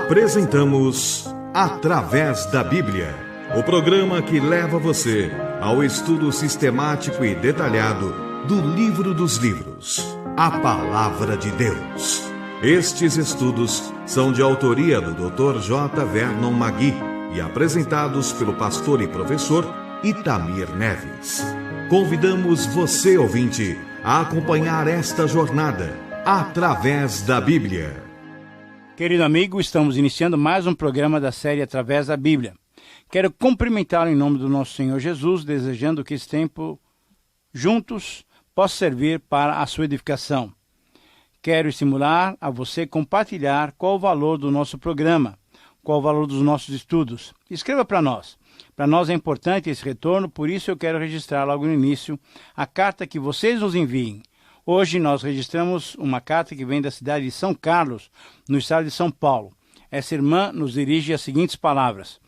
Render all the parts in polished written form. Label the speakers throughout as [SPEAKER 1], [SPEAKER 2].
[SPEAKER 1] Apresentamos Através da Bíblia, o programa que leva você ao estudo sistemático e detalhado do Livro dos Livros, a Palavra de Deus. Estes estudos são de autoria do Dr. J. Vernon Magui e apresentados pelo pastor e professor Itamir Neves. Convidamos você, ouvinte, a acompanhar esta jornada através da Bíblia.
[SPEAKER 2] Querido amigo, estamos iniciando mais um programa da série Através da Bíblia. Quero cumprimentá-lo em nome do nosso Senhor Jesus, desejando que esse tempo juntos possa servir para a sua edificação. Quero estimular a você compartilhar qual o valor do nosso programa, qual o valor dos nossos estudos. Escreva para nós. Para nós é importante esse retorno, por isso eu quero registrar logo no início a carta que vocês nos enviem. Hoje nós registramos uma carta que vem da cidade de São Carlos, no estado de São Paulo. Essa irmã nos dirige as seguintes palavras.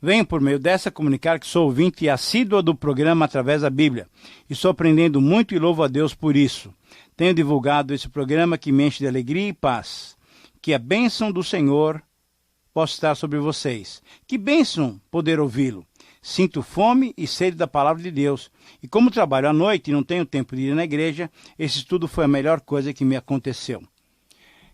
[SPEAKER 2] Venho por meio dessa comunicar que sou ouvinte assídua do programa Através da Bíblia. Estou aprendendo muito e louvo a Deus por isso. Tenho divulgado esse programa que me enche de alegria e paz. Que a bênção do Senhor possa estar sobre vocês. Que bênção poder ouvi-lo. Sinto fome e sede da palavra de Deus. E como trabalho à noite e não tenho tempo de ir na igreja, esse estudo foi a melhor coisa que me aconteceu.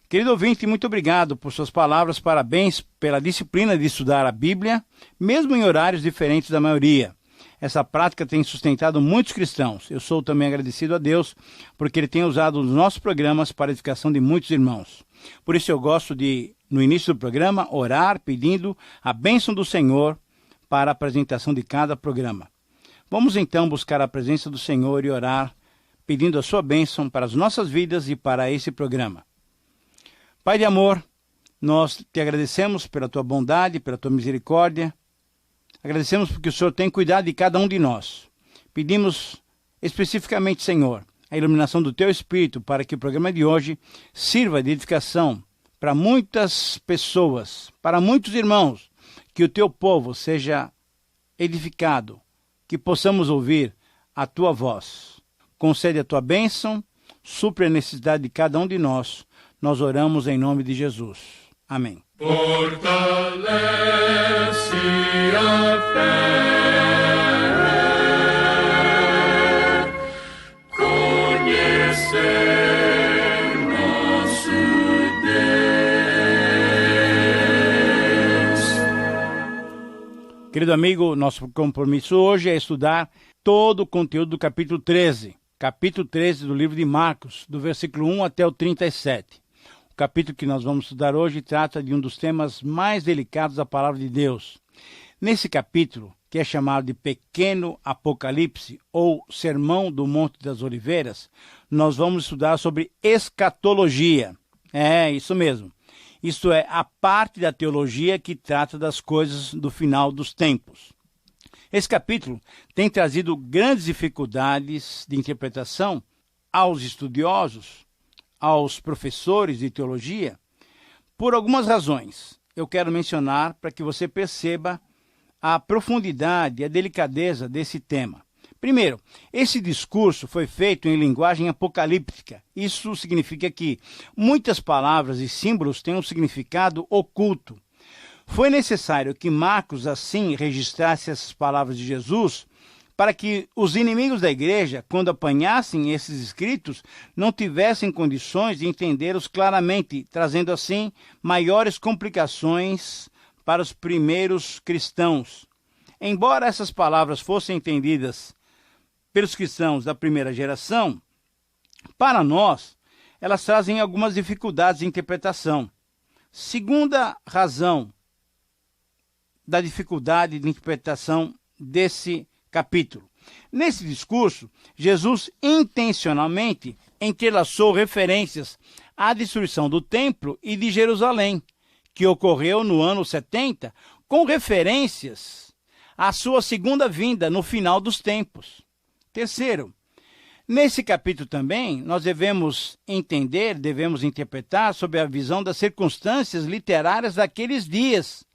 [SPEAKER 2] Querido ouvinte, muito obrigado por suas palavras. Parabéns pela disciplina de estudar a Bíblia, mesmo em horários diferentes da maioria. Essa prática tem sustentado muitos cristãos. Eu sou também agradecido a Deus, porque Ele tem usado os nossos programas para a edificação de muitos irmãos. Por isso eu gosto de, no início do programa, orar pedindo a bênção do Senhor para a apresentação de cada programa. Vamos então buscar a presença do Senhor e orar, pedindo a sua bênção para as nossas vidas e para esse programa. Pai de amor, nós te agradecemos pela tua bondade, pela tua misericórdia. Agradecemos porque o Senhor tem cuidado de cada um de nós. Pedimos especificamente, Senhor, a iluminação do teu Espírito para que o programa de hoje sirva de edificação para muitas pessoas, para muitos irmãos, que o teu povo seja edificado, que possamos ouvir a tua voz. Concede a tua bênção, supre a necessidade de cada um de nós. Nós oramos em nome de Jesus. Amém.
[SPEAKER 3] Fortalece a fé, conhecer nosso Deus.
[SPEAKER 2] Querido amigo, nosso compromisso hoje é estudar todo o conteúdo do capítulo 13. Capítulo 13 do livro de Marcos, do versículo 1 até o 37. O capítulo que nós vamos estudar hoje trata de um dos temas mais delicados da palavra de Deus. Nesse capítulo, que é chamado de Pequeno Apocalipse, ou Sermão do Monte das Oliveiras, nós vamos estudar sobre escatologia. É, isso mesmo. Isto é, a parte da teologia que trata das coisas do final dos tempos. Esse capítulo tem trazido grandes dificuldades de interpretação aos estudiosos, aos professores de teologia, por algumas razões. Eu quero mencionar para que você perceba a profundidade e a delicadeza desse tema. Primeiro, esse discurso foi feito em linguagem apocalíptica. Isso significa que muitas palavras e símbolos têm um significado oculto. Foi necessário que Marcos, assim, registrasse essas palavras de Jesus para que os inimigos da igreja, quando apanhassem esses escritos, não tivessem condições de entendê-los claramente, trazendo, assim, maiores complicações para os primeiros cristãos. Embora essas palavras fossem entendidas pelos cristãos da primeira geração, para nós, elas trazem algumas dificuldades de interpretação. Segunda razão da dificuldade de interpretação desse capítulo. Nesse discurso, Jesus intencionalmente entrelaçou referências à destruição do templo e de Jerusalém, que ocorreu no ano 70, com referências à sua segunda vinda no final dos tempos. Terceiro, nesse capítulo também, nós devemos interpretar sobre a visão das circunstâncias literárias daqueles dias,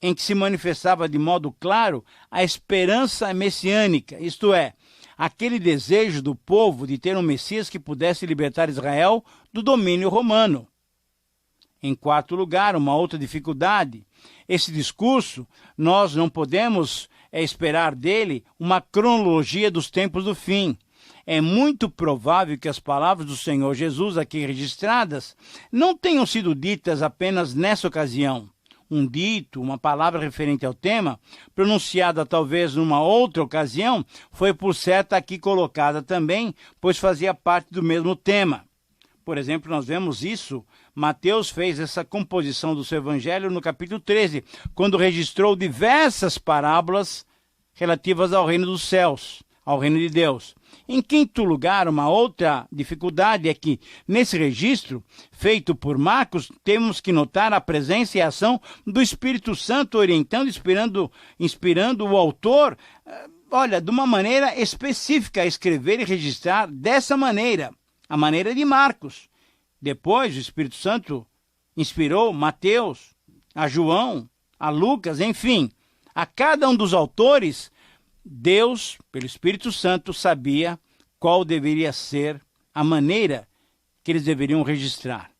[SPEAKER 2] em que se manifestava de modo claro a esperança messiânica, isto é, aquele desejo do povo de ter um Messias que pudesse libertar Israel do domínio romano. Em quarto lugar, uma outra dificuldade. Esse discurso, nós não podemos esperar dele uma cronologia dos tempos do fim. É muito provável que as palavras do Senhor Jesus aqui registradas não tenham sido ditas apenas nessa ocasião. Um dito, uma palavra referente ao tema, pronunciada talvez numa outra ocasião, foi por certo aqui colocada também, pois fazia parte do mesmo tema. Por exemplo, nós vemos isso, Mateus fez essa composição do seu evangelho no capítulo 13, quando registrou diversas parábolas relativas ao reino dos céus, ao reino de Deus. Em quinto lugar, uma outra dificuldade é que, nesse registro feito por Marcos, temos que notar a presença e a ação do Espírito Santo orientando, inspirando o autor, de uma maneira específica a escrever e registrar dessa maneira, a maneira de Marcos. Depois, o Espírito Santo inspirou Mateus, a João, a Lucas, enfim, a cada um dos autores. Deus, pelo Espírito Santo, sabia qual deveria ser a maneira que eles deveriam registrar.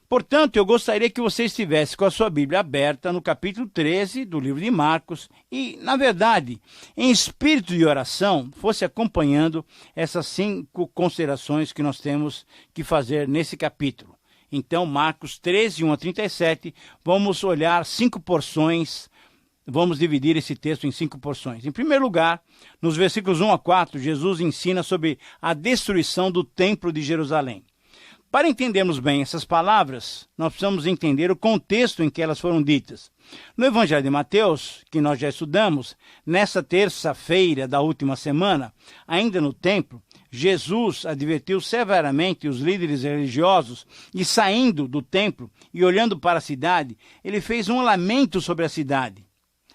[SPEAKER 2] Portanto, eu gostaria que você estivesse com a sua Bíblia aberta no capítulo 13 do livro de Marcos e, na verdade, em espírito de oração, fosse acompanhando essas 5 considerações que nós temos que fazer nesse capítulo. Então, Marcos 13, 1 a 37, vamos olhar 5 porções. Vamos dividir esse texto em 5 porções. Em primeiro lugar, nos versículos 1 a 4, Jesus ensina sobre a destruição do templo de Jerusalém. Para entendermos bem essas palavras, nós precisamos entender o contexto em que elas foram ditas. No Evangelho de Mateus, que nós já estudamos, nessa terça-feira da última semana, ainda no templo, Jesus advertiu severamente os líderes religiosos e, saindo do templo e olhando para a cidade, ele fez um lamento sobre a cidade,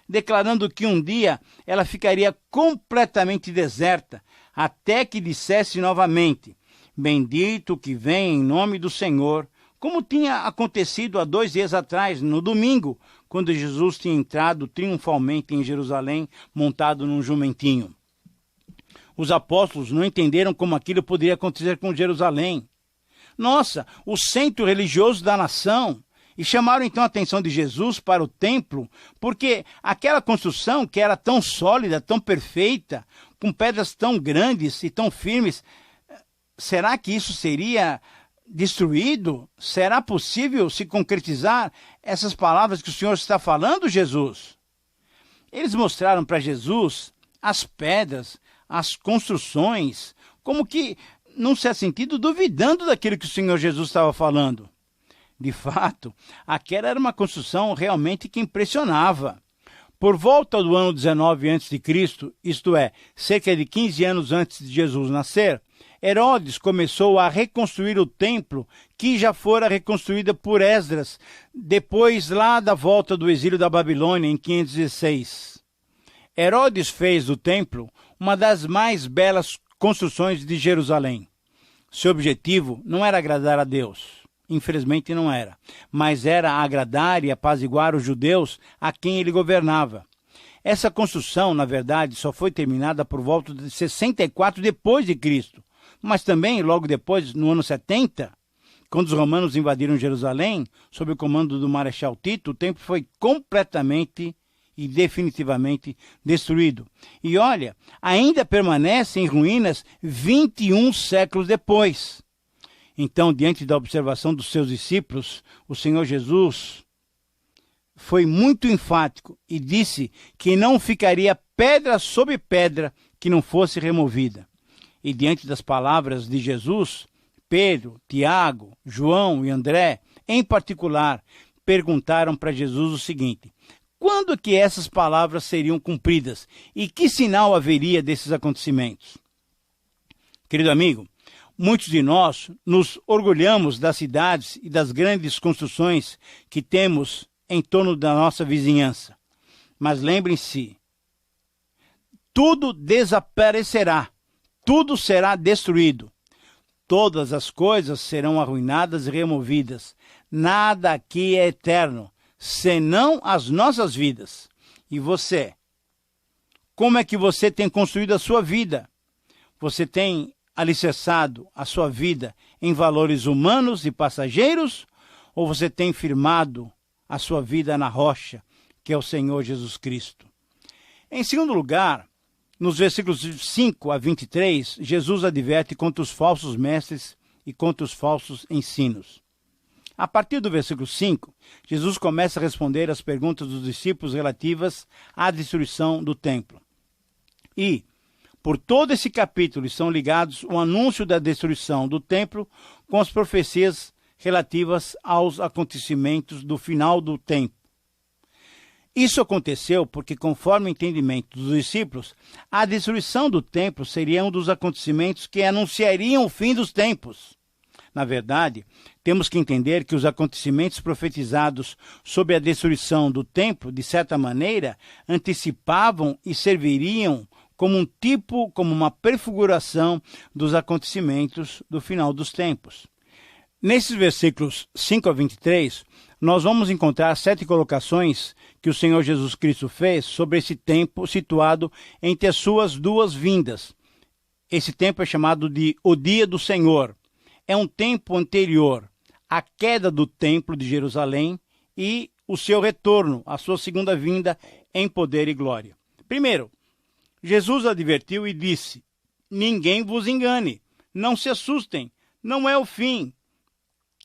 [SPEAKER 2] declarando que um dia ela ficaria completamente deserta, até que dissesse novamente: bendito o que vem em nome do Senhor, como tinha acontecido há 2 dias atrás, no domingo, quando Jesus tinha entrado triunfalmente em Jerusalém, montado num jumentinho. Os apóstolos não entenderam como aquilo poderia acontecer com Jerusalém. Nossa, o centro religioso da nação. E chamaram então a atenção de Jesus para o templo, porque aquela construção que era tão sólida, tão perfeita, com pedras tão grandes e tão firmes, será que isso seria destruído? Será possível se concretizar essas palavras que o Senhor está falando, Jesus? Eles mostraram para Jesus as pedras, as construções, como que, num certo sentido, duvidando daquilo que o Senhor Jesus estava falando. De fato, aquela era uma construção realmente que impressionava. Por volta do ano 19 a.C., isto é, cerca de 15 anos antes de Jesus nascer, Herodes começou a reconstruir o templo que já fora reconstruído por Esdras, depois lá da volta do exílio da Babilônia em 516. Herodes fez do templo uma das mais belas construções de Jerusalém. Seu objetivo não era agradar a Deus. Infelizmente não era, mas era agradar e apaziguar os judeus a quem ele governava. Essa construção, na verdade, só foi terminada por volta de 64 depois de Cristo, mas também logo depois, no ano 70, quando os romanos invadiram Jerusalém, sob o comando do Marechal Tito, o templo foi completamente e definitivamente destruído. E olha, ainda permanece em ruínas 21 séculos depois. Então, diante da observação dos seus discípulos, o Senhor Jesus foi muito enfático e disse que não ficaria pedra sobre pedra que não fosse removida. E diante das palavras de Jesus, Pedro, Tiago, João e André, em particular, perguntaram para Jesus o seguinte: quando que essas palavras seriam cumpridas e que sinal haveria desses acontecimentos? Querido amigo, muitos de nós nos orgulhamos das cidades e das grandes construções que temos em torno da nossa vizinhança. Mas lembrem-se, tudo desaparecerá, tudo será destruído. Todas as coisas serão arruinadas e removidas. Nada aqui é eterno, senão as nossas vidas. E você? Como é que você tem construído a sua vida? Você tem alicerçado a sua vida em valores humanos e passageiros? Ou você tem firmado a sua vida na rocha, que é o Senhor Jesus Cristo? Em segundo lugar, nos versículos 5 a 23, Jesus adverte contra os falsos mestres e contra os falsos ensinos. A partir do versículo 5, Jesus começa a responder às perguntas dos discípulos relativas à destruição do templo. E, por todo esse capítulo, estão ligados o anúncio da destruição do templo com as profecias relativas aos acontecimentos do final do tempo. Isso aconteceu porque, conforme o entendimento dos discípulos, a destruição do templo seria um dos acontecimentos que anunciariam o fim dos tempos. Na verdade, temos que entender que os acontecimentos profetizados sobre a destruição do templo, de certa maneira, antecipavam e serviriam como um tipo, como uma prefiguração dos acontecimentos do final dos tempos. Nesses versículos 5 a 23, nós vamos encontrar 7 colocações que o Senhor Jesus Cristo fez sobre esse tempo situado entre as suas duas vindas. Esse tempo é chamado de o Dia do Senhor. É um tempo anterior à queda do templo de Jerusalém e o seu retorno, a sua segunda vinda em poder e glória. Primeiro, Jesus advertiu e disse: ninguém vos engane, não se assustem, não é o fim.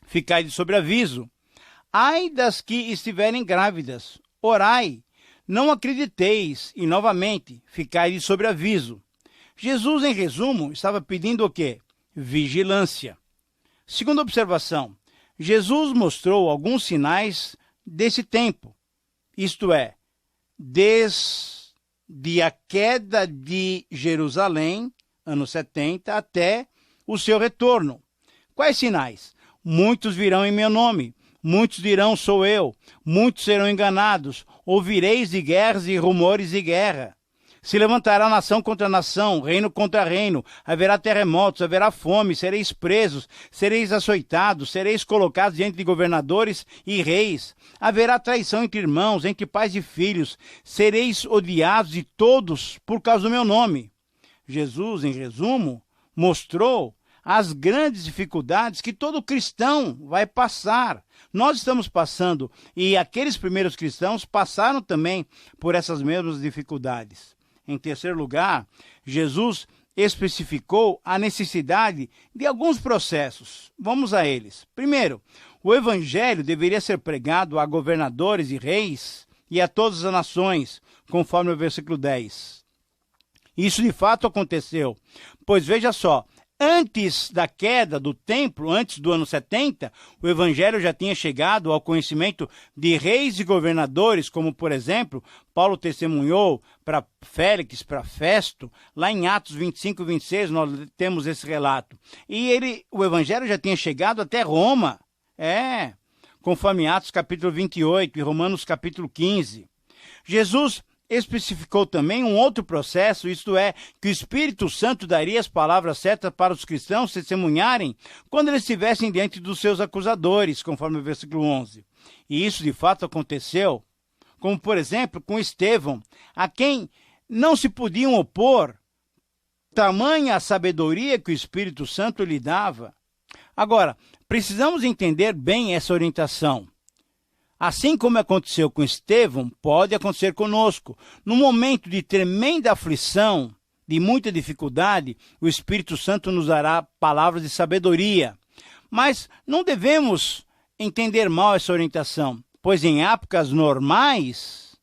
[SPEAKER 2] Ficai de sobreaviso. Ai das que estiverem grávidas, orai, não acrediteis, e novamente, ficai de sobreaviso. Jesus, em resumo, estava pedindo o quê? Vigilância. Segunda observação, Jesus mostrou alguns sinais desse tempo, isto é, desde a queda de Jerusalém, ano 70, até o seu retorno. Quais sinais? Muitos virão em meu nome, muitos dirão sou eu, muitos serão enganados, ouvireis de guerras e rumores de guerra. Se levantará nação contra nação, reino contra reino, haverá terremotos, haverá fome, sereis presos, sereis açoitados, sereis colocados diante de governadores e reis. Haverá traição entre irmãos, entre pais e filhos, sereis odiados de todos por causa do meu nome. Jesus, em resumo, mostrou as grandes dificuldades que todo cristão vai passar. Nós estamos passando, e aqueles primeiros cristãos passaram também por essas mesmas dificuldades. Em terceiro lugar, Jesus especificou a necessidade de alguns processos. Vamos a eles. Primeiro, o evangelho deveria ser pregado a governadores e reis e a todas as nações, conforme o versículo 10. Isso de fato aconteceu, pois veja só, antes da queda do templo, antes do ano 70, o evangelho já tinha chegado ao conhecimento de reis e governadores, como, por exemplo, Paulo testemunhou para Félix, para Festo, lá em Atos 25 e 26, nós temos esse relato. E o evangelho já tinha chegado até Roma, conforme Atos capítulo 28 e Romanos capítulo 15. Jesus especificou também um outro processo, isto é, que o Espírito Santo daria as palavras certas para os cristãos testemunharem quando eles estivessem diante dos seus acusadores, conforme o versículo 11. E isso de fato aconteceu, como por exemplo com Estevão, a quem não se podiam opor, tamanha a sabedoria que o Espírito Santo lhe dava. Agora, precisamos entender bem essa orientação. Assim como aconteceu com Estevão, pode acontecer conosco. No momento de tremenda aflição, de muita dificuldade, o Espírito Santo nos dará palavras de sabedoria. Mas não devemos entender mal essa orientação, pois em épocas normais,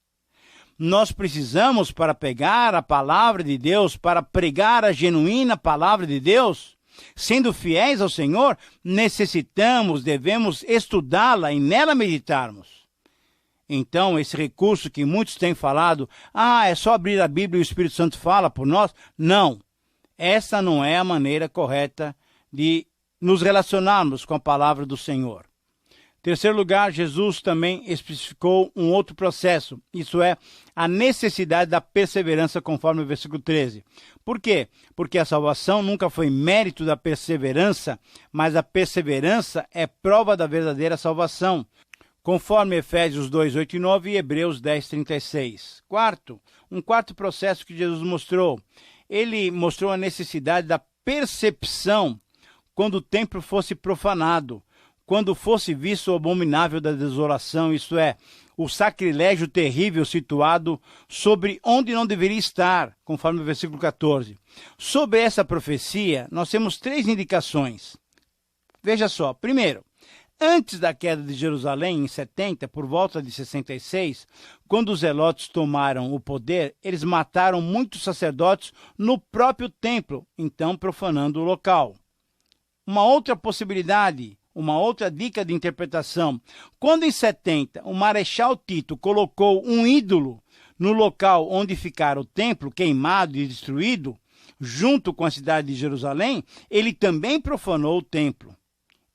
[SPEAKER 2] nós precisamos, para pegar a palavra de Deus, para pregar a genuína palavra de Deus, sendo fiéis ao Senhor, devemos estudá-la e nela meditarmos. Então, esse recurso que muitos têm falado, é só abrir a Bíblia e o Espírito Santo fala por nós. Não, essa não é a maneira correta de nos relacionarmos com a palavra do Senhor. Em terceiro lugar, Jesus também especificou um outro processo, isso é, a necessidade da perseverança, conforme o versículo 13. Por quê? Porque a salvação nunca foi mérito da perseverança, mas a perseverança é prova da verdadeira salvação, conforme Efésios 2, 8 e 9 e Hebreus 10, 36. Um quarto processo que Jesus mostrou. Ele mostrou a necessidade da percepção quando o templo fosse profanado, quando fosse visto o abominável da desolação, isto é, o sacrilégio terrível situado sobre onde não deveria estar, conforme o versículo 14. Sobre essa profecia, nós temos 3 indicações. Veja só, primeiro, antes da queda de Jerusalém, em 70, por volta de 66, quando os zelotes tomaram o poder, eles mataram muitos sacerdotes no próprio templo, então profanando o local. Uma outra possibilidade, uma outra dica de interpretação, quando em 70 o Marechal Tito colocou um ídolo no local onde ficara o templo, queimado e destruído, junto com a cidade de Jerusalém, ele também profanou o templo.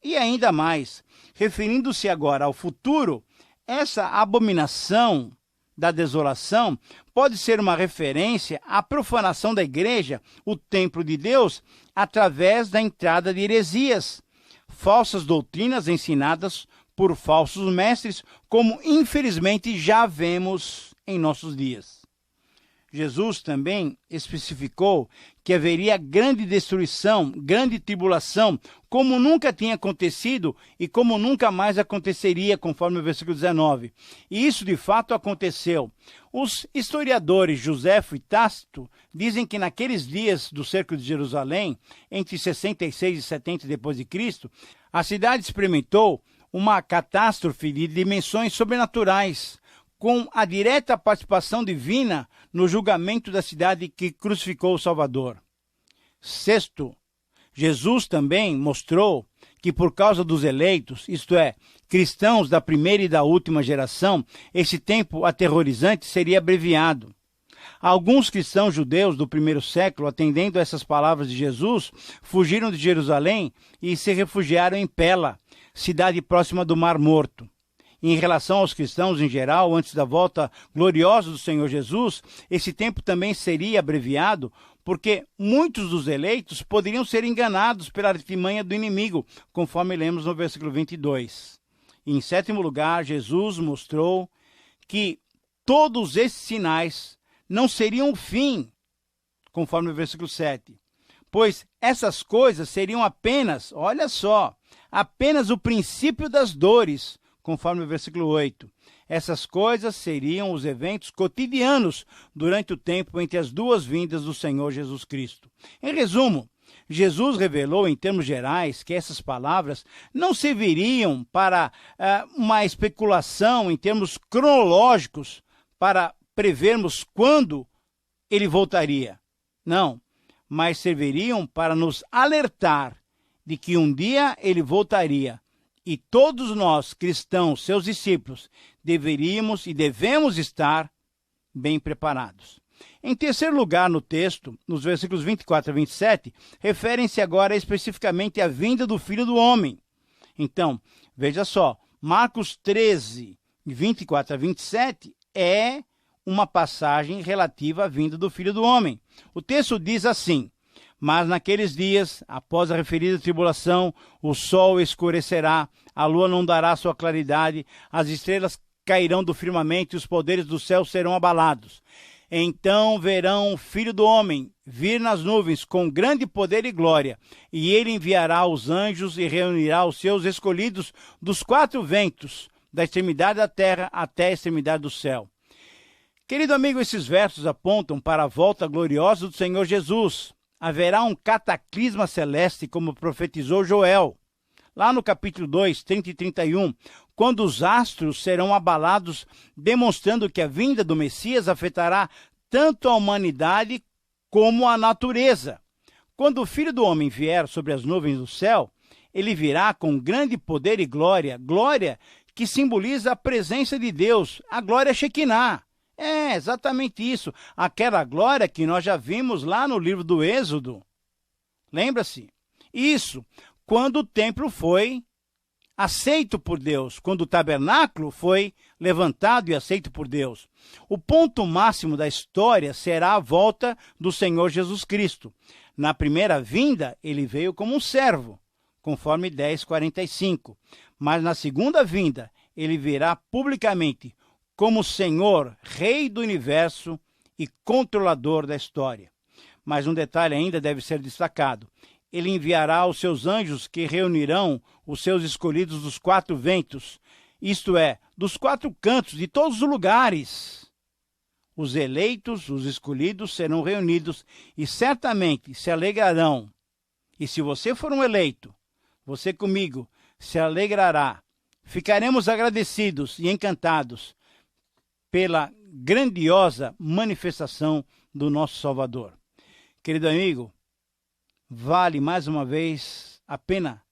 [SPEAKER 2] E ainda mais, referindo-se agora ao futuro, essa abominação da desolação pode ser uma referência à profanação da igreja, o templo de Deus, através da entrada de heresias, falsas doutrinas ensinadas por falsos mestres, como infelizmente já vemos em nossos dias. Jesus também especificou que haveria grande destruição, grande tribulação, como nunca tinha acontecido e como nunca mais aconteceria, conforme o versículo 19. E isso de fato aconteceu. Os historiadores Joséfo e Tácito dizem que naqueles dias do cerco de Jerusalém, entre 66 e 70 d.C., a cidade experimentou uma catástrofe de dimensões sobrenaturais, com a direta participação divina no julgamento da cidade que crucificou o Salvador. Sexto, Jesus também mostrou que por causa dos eleitos, isto é, cristãos da primeira e da última geração, esse tempo aterrorizante seria abreviado. Alguns cristãos judeus do primeiro século, atendendo a essas palavras de Jesus, fugiram de Jerusalém e se refugiaram em Pela, cidade próxima do Mar Morto. Em relação aos cristãos em geral, antes da volta gloriosa do Senhor Jesus, esse tempo também seria abreviado, porque muitos dos eleitos poderiam ser enganados pela artimanha do inimigo, conforme lemos no versículo 22. E em 7º lugar, Jesus mostrou que todos esses sinais não seriam o fim, conforme o versículo 7, pois essas coisas seriam apenas, olha só, apenas o princípio das dores, conforme o versículo 8. Essas coisas seriam os eventos cotidianos durante o tempo entre as duas vindas do Senhor Jesus Cristo. Em resumo, Jesus revelou em termos gerais que essas palavras não serviriam para uma especulação em termos cronológicos para prevermos quando ele voltaria. Não, mas serviriam para nos alertar de que um dia ele voltaria. E todos nós, cristãos, seus discípulos, deveríamos e devemos estar bem preparados. Em terceiro lugar no texto, nos versículos 24 a 27, referem-se agora especificamente à vinda do Filho do Homem. Então, veja só, Marcos 13, 24 a 27 é uma passagem relativa à vinda do Filho do Homem. O texto diz assim: mas naqueles dias, após a referida tribulação, o sol escurecerá, a lua não dará sua claridade, as estrelas cairão do firmamento e os poderes do céu serão abalados. Então verão o Filho do Homem vir nas nuvens com grande poder e glória, e ele enviará os anjos e reunirá os seus escolhidos dos 4 ventos, da extremidade da terra até a extremidade do céu. Querido amigo, esses versos apontam para a volta gloriosa do Senhor Jesus. Haverá um cataclisma celeste, como profetizou Joel. Lá no capítulo 2, 30 e 31, quando os astros serão abalados, demonstrando que a vinda do Messias afetará tanto a humanidade como a natureza. Quando o Filho do Homem vier sobre as nuvens do céu, ele virá com grande poder e glória, glória que simboliza a presença de Deus, a glória Shekinah. É exatamente isso, aquela glória que nós já vimos lá no livro do Êxodo. Lembra-se? Isso, quando o templo foi aceito por Deus, quando o tabernáculo foi levantado e aceito por Deus. O ponto máximo da história será a volta do Senhor Jesus Cristo. Na primeira vinda, ele veio como um servo, conforme 10:45. Mas na segunda vinda, ele virá publicamente como Senhor, Rei do Universo e controlador da história. Mas um detalhe ainda deve ser destacado. ele enviará os seus anjos que reunirão os seus escolhidos dos 4 ventos, isto é, dos 4 cantos de todos os lugares. Os eleitos, os escolhidos, serão reunidos e certamente se alegrarão. E se você for um eleito, você comigo se alegrará. Ficaremos agradecidos e encantados pela grandiosa manifestação do nosso Salvador. Querido amigo, vale mais uma vez a pena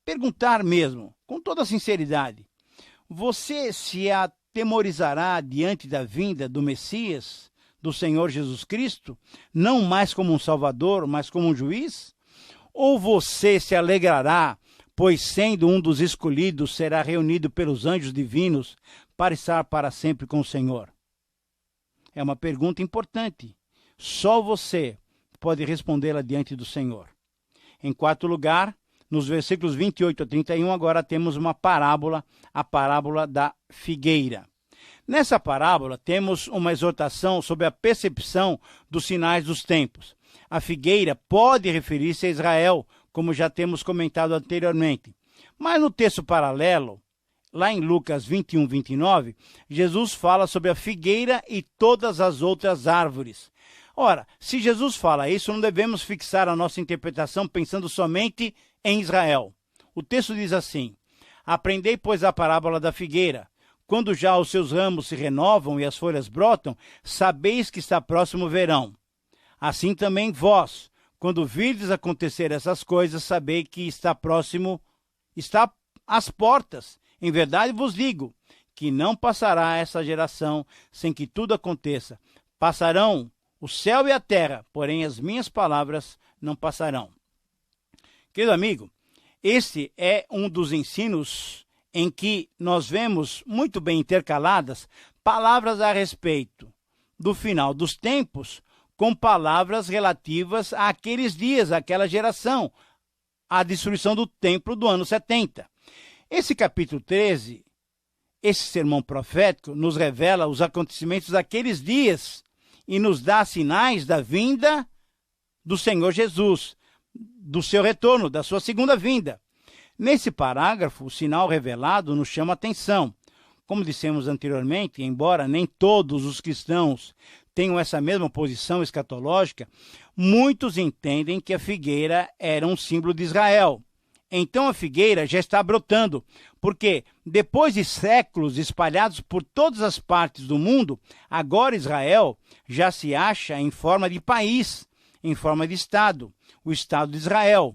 [SPEAKER 2] perguntar mesmo, com toda sinceridade, você se atemorizará diante da vinda do Messias, do Senhor Jesus Cristo, não mais como um Salvador, mas como um juiz? Ou você se alegrará, pois sendo um dos escolhidos, será reunido pelos anjos divinos para estar para sempre com o Senhor? É uma pergunta importante. Só você pode respondê-la diante do Senhor. Em 4º lugar, nos versículos 28 a 31, agora temos uma parábola, a parábola da figueira. Nessa parábola, temos uma exortação sobre a percepção dos sinais dos tempos. A figueira pode referir-se a Israel, como já temos comentado anteriormente. Mas no texto paralelo, lá em Lucas 21, 29, Jesus fala sobre a figueira e todas as outras árvores. Ora, se Jesus fala isso, não devemos fixar a nossa interpretação pensando somente em Israel. O texto diz assim: aprendei, pois, a parábola da figueira. Quando já os seus ramos se renovam e as folhas brotam, sabeis que está próximo o verão. Assim também vós, quando virdes acontecer essas coisas, sabei que está próximo, está às portas. Em verdade vos digo, que não passará essa geração sem que tudo aconteça. Passarão o céu e a terra, porém as minhas palavras não passarão. Querido amigo, este é um dos ensinos em que nós vemos muito bem intercaladas palavras a respeito do final dos tempos, com palavras relativas àqueles dias, àquela geração, à destruição do templo do ano 70. Esse capítulo 13, esse sermão profético, nos revela os acontecimentos daqueles dias e nos dá sinais da vinda do Senhor Jesus, do seu retorno, da sua segunda vinda. Nesse parágrafo, o sinal revelado nos chama a atenção. Como dissemos anteriormente, embora nem todos os cristãos tenham essa mesma posição escatológica, muitos entendem que a figueira era um símbolo de Israel. Então a figueira já está brotando, porque depois de séculos espalhados por todas as partes do mundo, agora Israel já se acha em forma de país, em forma de Estado, o Estado de Israel.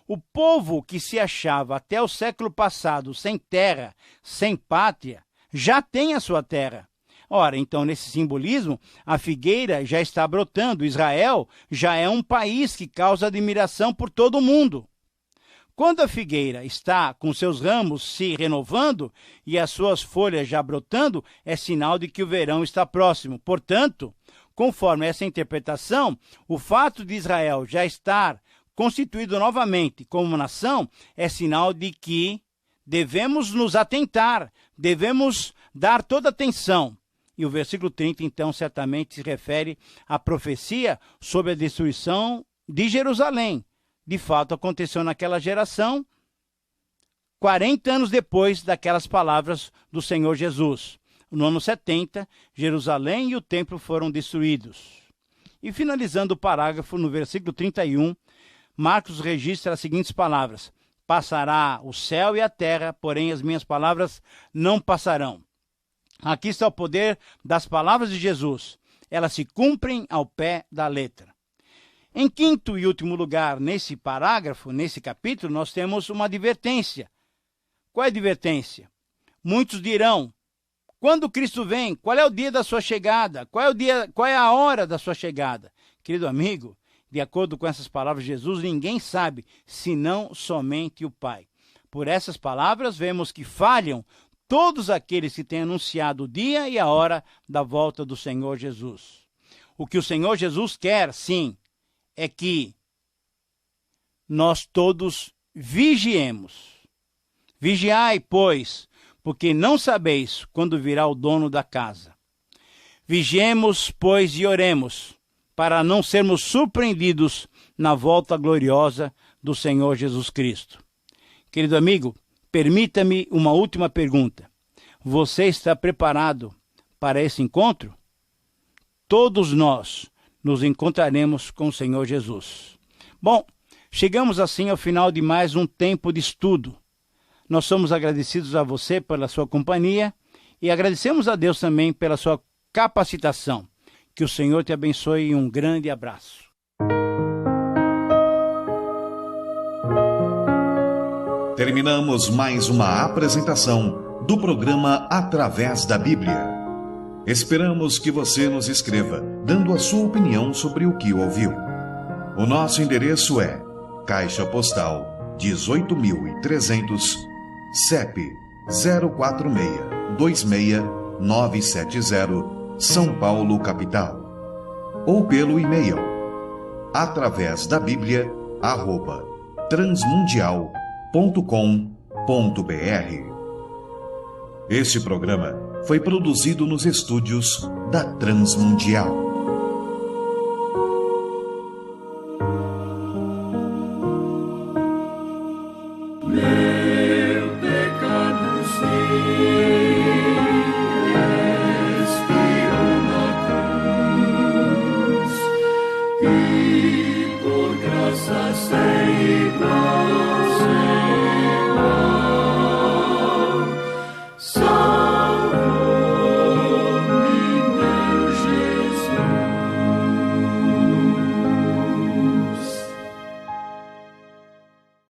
[SPEAKER 2] O povo que se achava até o século passado sem terra, sem pátria, já tem a sua terra. Ora, então, nesse simbolismo, a figueira já está brotando. Israel já é um país que causa admiração por todo o mundo. Quando a figueira está com seus ramos se renovando e as suas folhas já brotando, é sinal de que o verão está próximo. Portanto, conforme essa interpretação, o fato de Israel já estar constituído novamente como nação é sinal de que devemos nos atentar, devemos dar toda atenção. E o versículo 30, então, certamente se refere à profecia sobre a destruição de Jerusalém. De fato, aconteceu naquela geração, 40 anos depois daquelas palavras do Senhor Jesus. No ano 70, Jerusalém e o templo foram destruídos. E finalizando o parágrafo, no versículo 31, Marcos registra as seguintes palavras: passará o céu e a terra, porém as minhas palavras não passarão. Aqui está o poder das palavras de Jesus. Elas se cumprem ao pé da letra. Em quinto e último lugar, nesse parágrafo, nesse capítulo, nós temos uma advertência. Qual é a advertência? Muitos dirão: quando Cristo vem? Qual é o dia da sua chegada? Qual é a hora da sua chegada? Querido amigo, de acordo com essas palavras de Jesus, ninguém sabe, senão somente o Pai. Por essas palavras, vemos que falham todos aqueles que têm anunciado o dia e a hora da volta do Senhor Jesus. O que o Senhor Jesus quer, sim, é que nós todos vigiemos. Vigiai, pois, porque não sabeis quando virá o dono da casa. Vigiemos, pois, e oremos, para não sermos surpreendidos na volta gloriosa do Senhor Jesus Cristo. Querido amigo, permita-me uma última pergunta. Você está preparado para esse encontro? Todos nós nos encontraremos com o Senhor Jesus. Bom, chegamos assim ao final de mais um tempo de estudo. Nós somos agradecidos a você pela sua companhia e agradecemos a Deus também pela sua capacitação. Que o Senhor te abençoe e um grande abraço.
[SPEAKER 1] Terminamos mais uma apresentação do programa Através da Bíblia. Esperamos que você nos escreva, dando a sua opinião sobre o que ouviu. O nosso endereço é Caixa Postal 18.300, CEP 046-26970, São Paulo, capital. Ou pelo e-mail atravesdabiblia@transmundial.com.br. Este programa foi produzido nos estúdios da Transmundial.